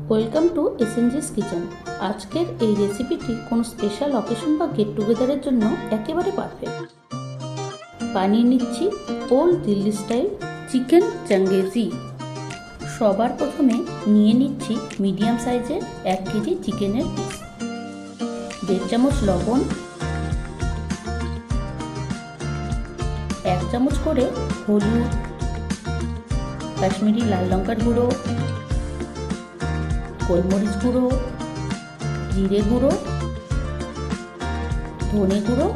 Welcome to এসএনজিস kitchen. আজকের এই রেসিপিটি কোনো স্পেশাল অকেশন বা গেট টুগেদারের জন্য একেবারে পারফেক্ট। বানিয়ে নিচ্ছি old Delhi style chicken changezi. সবার প্রথমে নিয়ে নিচ্ছি মিডিয়াম সাইজের 1 কেজি চিকেনের পিস, 1.5 চামচ লবণ, 1 চামচ করে হলুদ, কাশ্মীরি লাল লঙ্কার গুঁড়ো, গোলমরিচ গুঁড়ো, জিরে গুঁড়ো, ধনে গুঁড়ো,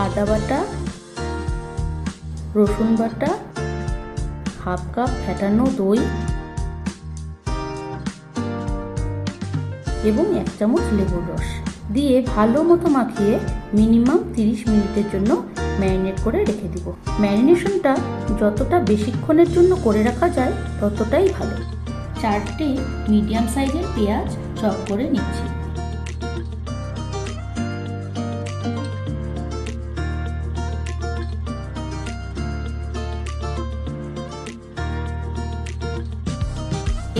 আদা বাটা, রসুন বাটা, হাফ কাপ ফেটানো দই এবং 1 চামচ লেবুর রস দিয়ে ভালো মতো মাখিয়ে মিনিমাম 30 মিনিটের জন্য ম্যারিনেট করে রেখে দিব। ম্যারিনেশনটা যতটা বেশিক্ষণের জন্য করে রাখা যায় ততটাই ভালো। 4টে মিডিয়াম সাইজের পেঁয়াজ চপ করে নিচ্ছি।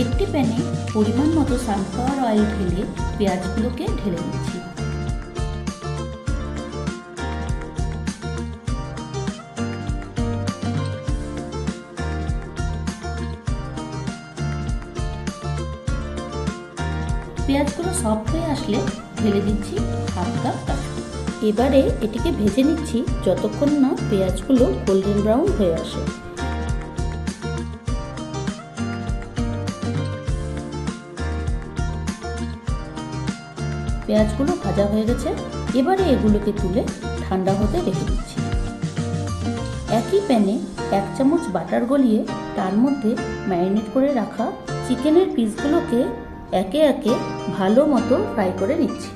একটি প্যানে পরিমাণ মতো সানফ্লাওয়ার অয়েল ঢেলে পেঁয়াজগুলোকে ঢেলে নিচ্ছি। পেঁয়াজগুলো সফট হয়ে আসলে ঢেলে দিচ্ছি হাফ কাপ কাজু। এবারে এটিকে ভেজে নিচ্ছি যতক্ষণ না পেঁয়াজগুলো গোল্ডেন ব্রাউন হয়ে আসে। পেঁয়াজগুলো ভাজা হয়ে গেছে, এবারে এগুলোকে তুলে ঠান্ডা হতে রেখে দিচ্ছি। একই প্যানে 1 চামচ বাটার গলিয়ে তার মধ্যে ম্যারিনেট করে রাখা চিকেনের পিসগুলোকে একে একে ভালো মতো ফ্রাই করে নিচ্ছি।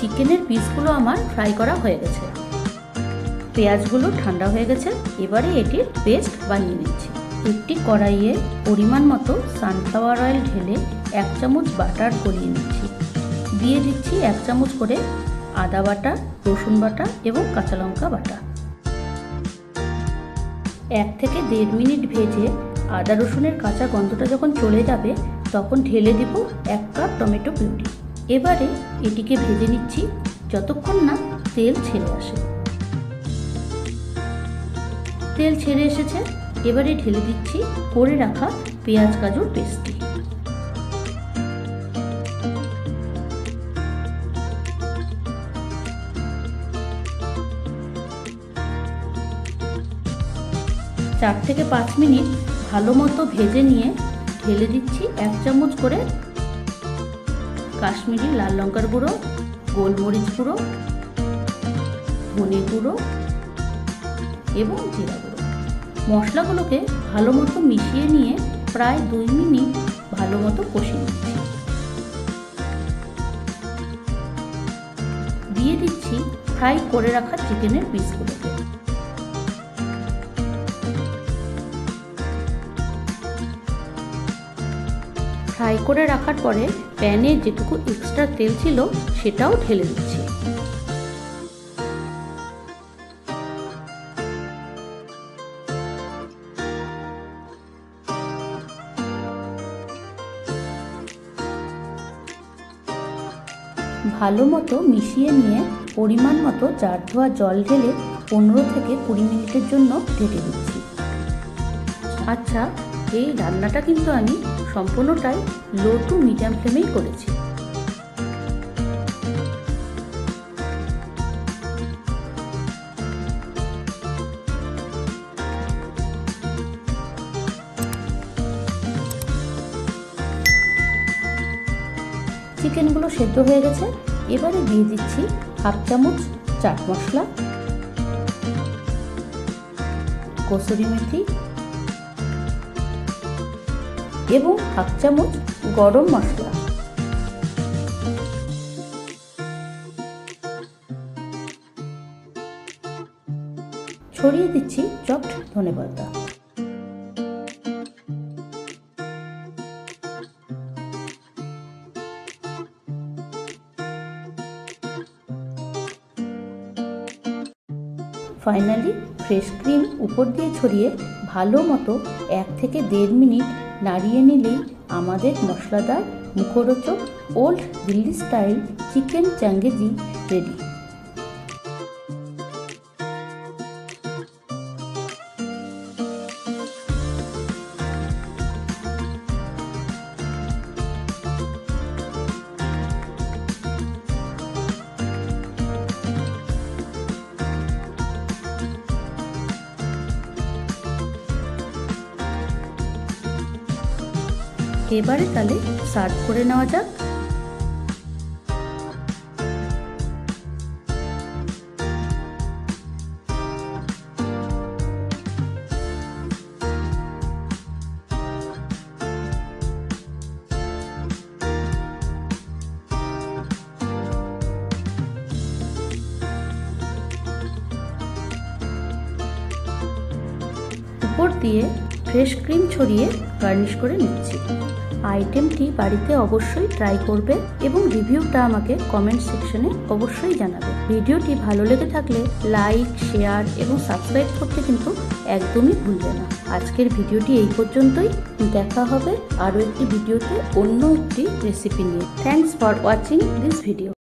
চিকেনের পিসগুলো আমার ফ্রাই করা হয়ে গেছে, পেঁয়াজগুলো ঠান্ডা হয়ে গেছে। এবারে এটির পেস্ট বানিয়ে নিচ্ছি। একটি কড়াইয়ে পরিমাণ মতো সানফ্লাওয়ার অয়েল ঢেলে 1 চামচ বাটার গলিয়ে নিচ্ছি। দিয়ে দিচ্ছি 1 চামচ করে আদা বাটা, রসুন বাটা এবং কাঁচা লঙ্কা বাটা। 1 থেকে 1.5 মিনিট ভেজে আদা রসুনের কাঁচা গন্ধটা যখন চলে যাবে তখন ঢেলে দিব 1 কাপ টমেটো পিউরি। এবারে এটিকে ভেজে নিচ্ছি যতক্ষণ না তেল ছেড়ে আসে। তেল ছেড়ে এসেছে, এবারে ঢেলে দিচ্ছি করে রাখা পেঁয়াজ কাজুর পেস্টটি। চার থেকে 5 মিনিট ভালো মতো ভেজে নিয়ে ঢেলে দিচ্ছি 1 চামচ করে কাশ্মীরি লাল লঙ্কার গুঁড়ো, গোলমরিচ গুঁড়ো, ধনে গুঁড়ো এবং জিরা গুঁড়ো। মশলাগুলোকে ভালো মতো মিশিয়ে নিয়ে প্রায় 2 মিনিট ভালো মতো কষিয়ে নিচ্ছি। দিয়ে দিচ্ছি ফ্রাই করে রাখা চিকেনের পিসগুলোকে। ফ্রাই করে রাখার পরে প্যানে যেটুকু এক্সট্রা তেল ছিল সেটাও ঢেলে দিচ্ছি। ভালো মতো মিশিয়ে নিয়ে পরিমাণ মতো জার ধোয়া জল ঢেলে 15 থেকে 20 মিনিটের জন্য ঢেকে দিচ্ছি। আচ্ছা, এই রান্নাটা কিন্তু আমি সম্পূর্ণটাই লো টু মিডিয়াম ফ্লেমেই করেছি। চিকেনগুলো সেদ্ধ হয়ে গেছে। এবারে দিয়ে দিচ্ছি হাফ চামচ চাট মশলা, কসুরি মেথি এবং হাফ চামচ গরম মশলা। ছড়িয়ে দিচ্ছি চপড ধনেপাতা। ফাইনালি ফ্রেশ ক্রিম উপর দিয়ে ছড়িয়ে ভালো মতো 1 থেকে 1.5 মিনিট নাড়িয়ে নিলেই আমাদের মশলাদার মুখরোচক old Delhi style chicken changezi ready. এবারে তাহলে সার্ভ করে নেওয়া যাক। উপর দিয়ে ফ্রেশ ক্রিম ছড়িয়ে গার্নিশ করে নিচ্ছি। আইটেমটি বাড়িতে অবশ্যই ট্রাই করবে এবং রিভিউটা আমাকে কমেন্ট সেকশনে অবশ্যই জানাবে। ভিডিওটি ভালো লেগে থাকলে লাইক, শেয়ার এবং সাবস্ক্রাইব করতে কিন্তু একদমই ভুলবে না। আজকের ভিডিওটি এই পর্যন্তই। দেখা হবে আরও একটি ভিডিওতে অন্য একটি রেসিপি নিয়ে। Thanks for watching this video.